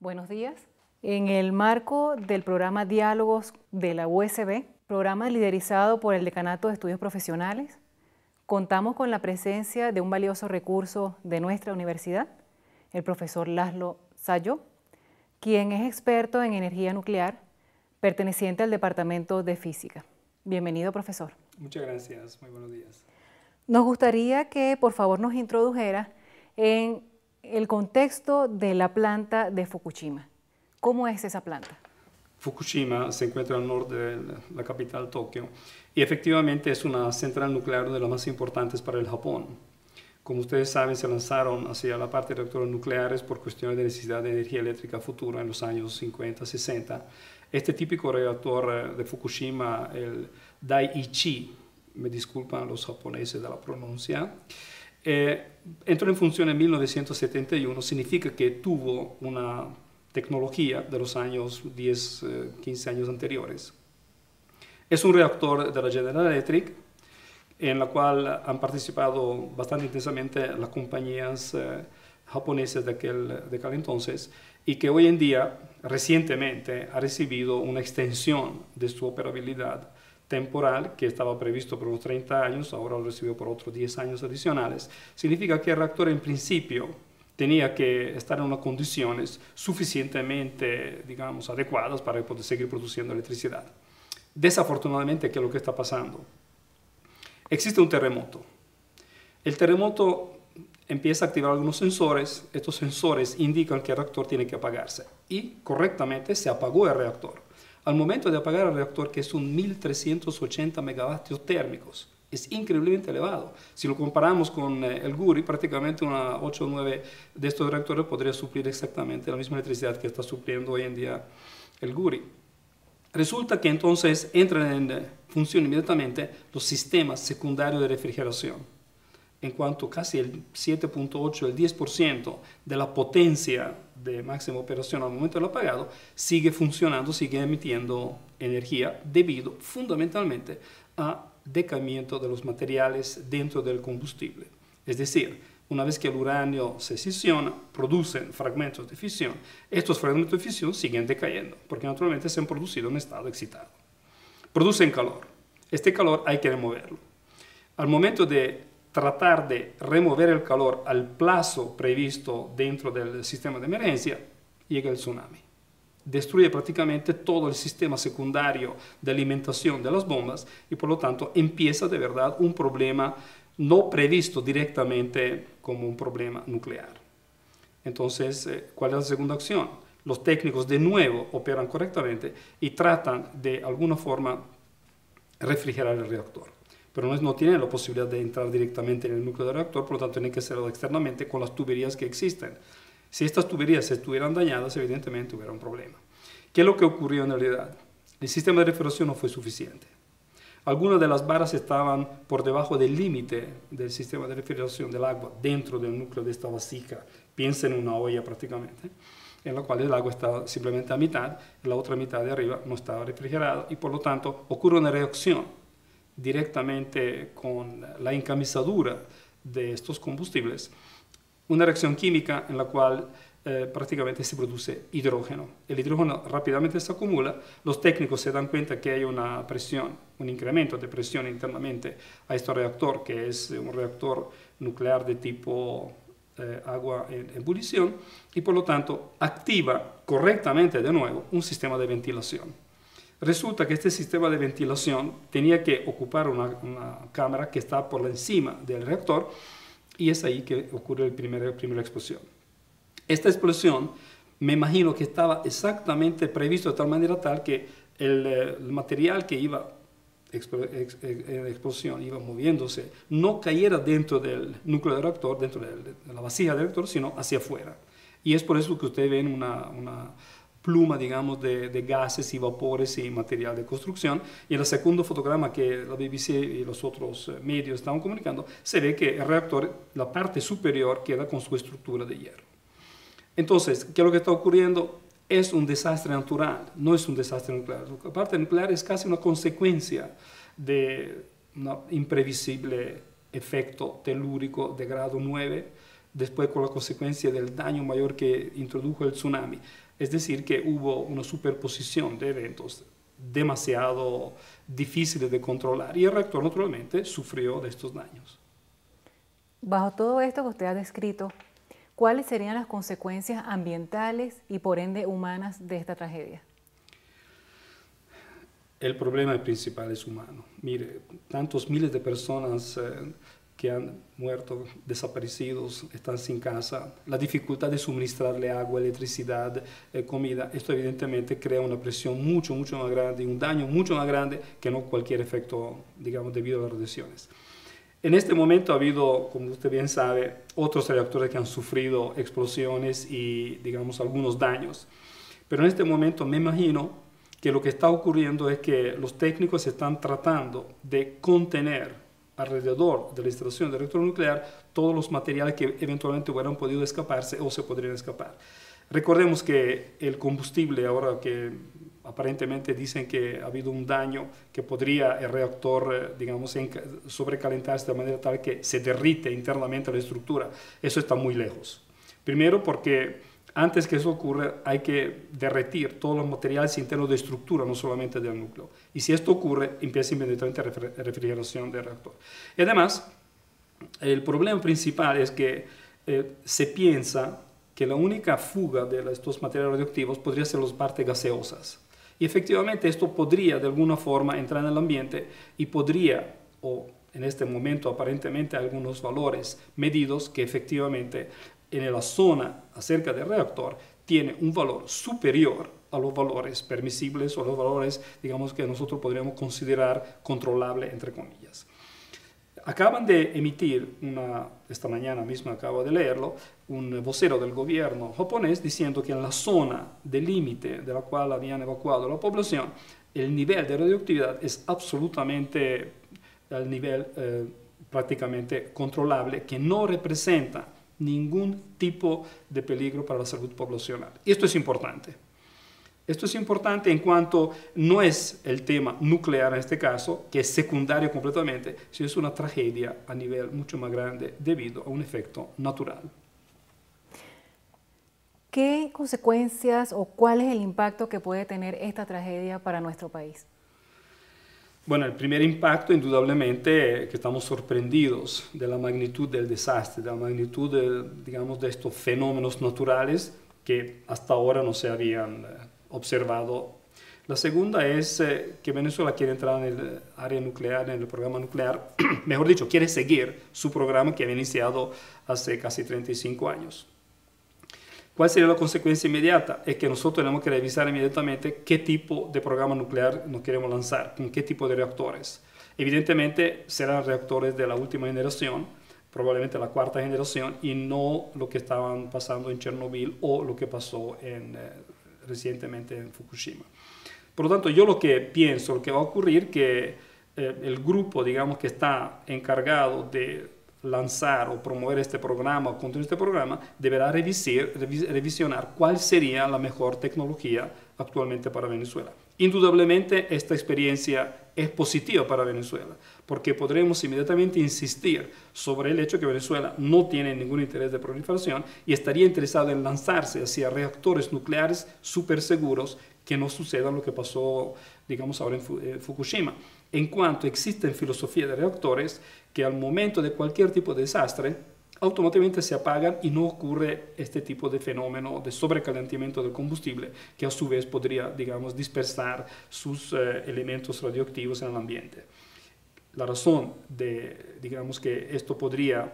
Buenos días. En el marco del programa Diálogos de la USB, programa liderizado por el Decanato de Estudios Profesionales, contamos con la presencia de un valioso recurso de nuestra universidad, el profesor Laszlo Szálló, quien es experto en energía nuclear, perteneciente al Departamento de Física. Bienvenido, profesor. Muchas gracias. Muy buenos días. Nos gustaría que, por favor, nos introdujera en el contexto de la planta de Fukushima. ¿Cómo es esa planta? Fukushima se encuentra al norte de la capital, Tokio, y efectivamente es una central nuclear de las más importantes para el Japón. Como ustedes saben, se lanzaron hacia la parte de reactores nucleares por cuestiones de necesidad de energía eléctrica futura en los años 50, 60. Este típico reactor de Fukushima, el Daiichi, me disculpan los japoneses de la pronuncia, entró en función en 1971, significa que tuvo una tecnología de los años 10, 15 años anteriores. Es un reactor de la General Electric, en la cual han participado bastante intensamente las compañías japonesas de aquel entonces, y que hoy en día, recientemente, ha recibido una extensión de su operabilidad temporal, que estaba previsto por unos 30 años, ahora lo recibió por otros 10 años adicionales. Significa que el reactor en principio tenía que estar en unas condiciones suficientemente, digamos, adecuadas para poder seguir produciendo electricidad. Desafortunadamente, ¿qué es lo que está pasando? Existe un terremoto. El terremoto empieza a activar algunos sensores. Estos sensores indican que el reactor tiene que apagarse. Y correctamente se apagó el reactor. Al momento de apagar el reactor, que es un 1380 megavatios térmicos, es increíblemente elevado. Si lo comparamos con el Guri, prácticamente una 8 o 9 de estos reactores podría suplir exactamente la misma electricidad que está supliendo hoy en día el Guri. Resulta que entonces entran en función inmediatamente los sistemas secundarios de refrigeración, en cuanto casi el 7.8, el 10% de la potencia de máxima operación al momento del apagado sigue funcionando, sigue emitiendo energía debido fundamentalmente a decaimiento de los materiales dentro del combustible. Es decir, una vez que el uranio se fisiona, producen fragmentos de fisión. Estos fragmentos de fisión siguen decayendo, porque naturalmente se han producido en estado excitado. Producen calor. Este calor hay que removerlo. Al momento de tratar de remover el calor al plazo previsto dentro del sistema de emergencia, llega el tsunami. Destruye prácticamente todo el sistema secundario de alimentación de las bombas y por lo tanto empieza de verdad un problema no previsto directamente como un problema nuclear. Entonces, ¿cuál es la segunda acción? Los técnicos de nuevo operan correctamente y tratan de alguna forma refrigerar el reactor. Pero no tienen la posibilidad de entrar directamente en el núcleo del reactor, por lo tanto tienen que hacerlo externamente con las tuberías que existen. Si estas tuberías estuvieran dañadas, evidentemente hubiera un problema. ¿Qué es lo que ocurrió en realidad? El sistema de refrigeración no fue suficiente. Algunas de las varas estaban por debajo del límite del sistema de refrigeración del agua dentro del núcleo de esta vasija. Piensa en una olla prácticamente, en la cual el agua está simplemente a mitad, y la otra mitad de arriba no estaba refrigerada y por lo tanto ocurre una reacción directamente con la encamisadura de estos combustibles, una reacción química en la cual prácticamente se produce hidrógeno. El hidrógeno rápidamente se acumula, los técnicos se dan cuenta que hay una presión, un incremento de presión internamente a este reactor, que es un reactor nuclear de tipo agua en ebullición, y por lo tanto activa correctamente de nuevo un sistema de ventilación. Resulta que este sistema de ventilación tenía que ocupar una cámara que está por encima del reactor y es ahí que ocurre la primera explosión. Esta explosión me imagino que estaba exactamente previsto de tal manera tal que el material que iba en explosión, iba moviéndose, no cayera dentro del núcleo del reactor, dentro de la vasija del reactor, sino hacia afuera. Y es por eso que ustedes ven una pluma, digamos, de gases y vapores y material de construcción. Y en el segundo fotograma que la BBC y los otros medios estaban comunicando, se ve que el reactor, la parte superior, queda con su estructura de hierro. Entonces, ¿qué es lo que está ocurriendo? Es un desastre natural, no es un desastre nuclear. La parte nuclear es casi una consecuencia de un imprevisible efecto telúrico de grado 9, después con la consecuencia del daño mayor que introdujo el tsunami. Es decir, que hubo una superposición de eventos demasiado difíciles de controlar y el reactor naturalmente sufrió de estos daños. Bajo todo esto que usted ha descrito, ¿cuáles serían las consecuencias ambientales y por ende humanas de esta tragedia? El problema principal es humano. Mire, tantos miles de personas que han muerto, desaparecidos, están sin casa, la dificultad de suministrarle agua, electricidad, comida, esto evidentemente crea una presión mucho más grande y un daño mucho más grande que no cualquier efecto, digamos, debido a las radiaciones. En este momento ha habido, como usted bien sabe, otros reactores que han sufrido explosiones y, digamos, algunos daños. Pero en este momento me imagino que lo que está ocurriendo es que los técnicos están tratando de contener alrededor de la instalación del reactor nuclear todos los materiales que eventualmente hubieran podido escaparse o se podrían escapar. Recordemos que el combustible, ahora que aparentemente dicen que ha habido un daño, que podría el reactor, digamos, sobrecalentarse de manera tal que se derrite internamente la estructura, eso está muy lejos. Primero porque antes que eso ocurra hay que derretir todos los materiales internos de estructura, no solamente del núcleo. Y si esto ocurre, empieza inmediatamente la refrigeración del reactor. Y además, el problema principal es que se piensa que la única fuga de estos materiales radioactivos podría ser las partes gaseosas. Y efectivamente esto podría de alguna forma entrar en el ambiente y podría, o en este momento aparentemente hay algunos valores medidos que efectivamente en la zona acerca del reactor tiene un valor superior a los valores permisibles o los valores, digamos, que nosotros podríamos considerar controlable, entre comillas. Acaban de emitir, esta mañana misma acabo de leerlo, un vocero del gobierno japonés diciendo que en la zona de límite de la cual habían evacuado la población, el nivel de radioactividad es absolutamente al nivel prácticamente controlable, que no representa ningún tipo de peligro para la salud poblacional. Y esto es importante. Esto es importante en cuanto no es el tema nuclear en este caso, que es secundario completamente, sino es una tragedia a nivel mucho más grande debido a un efecto natural. ¿Qué consecuencias o cuál es el impacto que puede tener esta tragedia para nuestro país? Bueno, el primer impacto indudablemente que estamos sorprendidos de la magnitud del desastre, de la magnitud, digamos, de estos fenómenos naturales que hasta ahora no se habían observado. La segunda es que Venezuela quiere entrar en el área nuclear, en el programa nuclear, mejor dicho, quiere seguir su programa que había iniciado hace casi 35 años. ¿Cuál sería la consecuencia inmediata? Es que nosotros tenemos que revisar inmediatamente qué tipo de programa nuclear nos queremos lanzar, con qué tipo de reactores. Evidentemente serán reactores de la última generación, probablemente la cuarta generación, y no lo que estaban pasando en Chernobyl o lo que pasó recientemente en Fukushima. Por lo tanto, yo lo que pienso, lo que va a ocurrir, que el grupo, digamos, que está encargado de lanzar o promover este programa o continuar este programa, deberá revisionar cuál sería la mejor tecnología actualmente para Venezuela. Indudablemente esta experiencia es positiva para Venezuela, porque podremos inmediatamente insistir sobre el hecho que Venezuela no tiene ningún interés de proliferación y estaría interesado en lanzarse hacia reactores nucleares súper seguros, que no suceda lo que pasó, digamos, ahora en Fukushima. En cuanto existen filosofías de reactores que al momento de cualquier tipo de desastre automáticamente se apagan y no ocurre este tipo de fenómeno de sobrecalentamiento del combustible que a su vez podría, digamos, dispersar sus elementos radioactivos en el ambiente. La razón de, digamos, que esto podría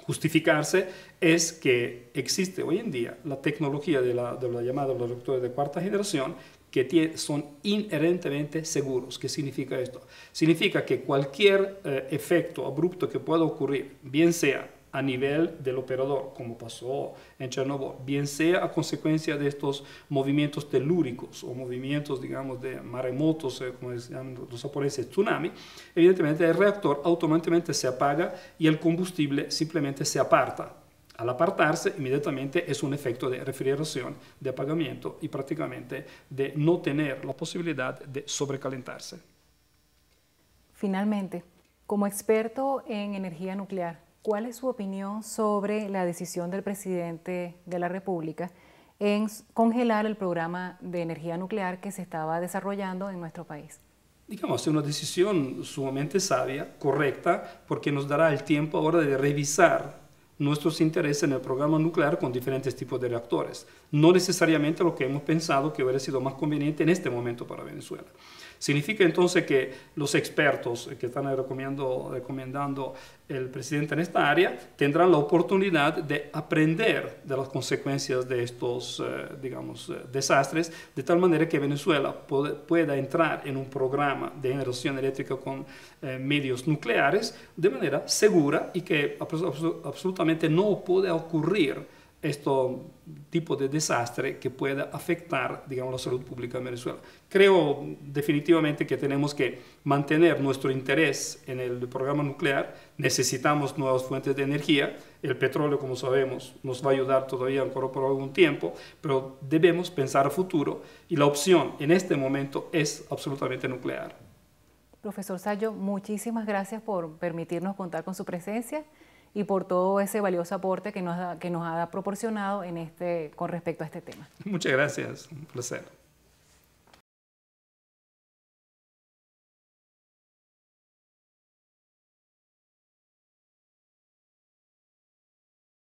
justificarse es que existe hoy en día la tecnología de la llamada los reactores de cuarta generación que son inherentemente seguros. ¿Qué significa esto? Significa que cualquier efecto abrupto que pueda ocurrir, bien sea a nivel del operador, como pasó en Chernobyl, bien sea a consecuencia de estos movimientos telúricos o movimientos, digamos, de maremotos, como llaman los japoneses, tsunami, evidentemente el reactor automáticamente se apaga y el combustible simplemente se aparta. Al apartarse, inmediatamente es un efecto de refrigeración, de apagamiento y prácticamente de no tener la posibilidad de sobrecalentarse. Finalmente, como experto en energía nuclear, ¿cuál es su opinión sobre la decisión del presidente de la República en congelar el programa de energía nuclear que se estaba desarrollando en nuestro país? Digamos, es una decisión sumamente sabia, correcta, porque nos dará el tiempo ahora de revisar nuestros intereses en el programa nuclear con diferentes tipos de reactores. No necesariamente lo que hemos pensado que hubiera sido más conveniente en este momento para Venezuela. Significa entonces que los expertos que están recomendando el presidente en esta área tendrán la oportunidad de aprender de las consecuencias de estos, desastres, de tal manera que Venezuela pueda entrar en un programa de generación eléctrica con medios nucleares de manera segura y que absolutamente no puede ocurrir este tipo de desastre que pueda afectar, digamos, la salud pública en Venezuela. Creo definitivamente que tenemos que mantener nuestro interés en el programa nuclear. Necesitamos nuevas fuentes de energía. El petróleo, como sabemos, nos va a ayudar todavía por algún tiempo, pero debemos pensar a futuro y la opción en este momento es absolutamente nuclear. Profesor Sayo, muchísimas gracias por permitirnos contar con su presencia y por todo ese valioso aporte que nos ha proporcionado con respecto a este tema. Muchas gracias, un placer.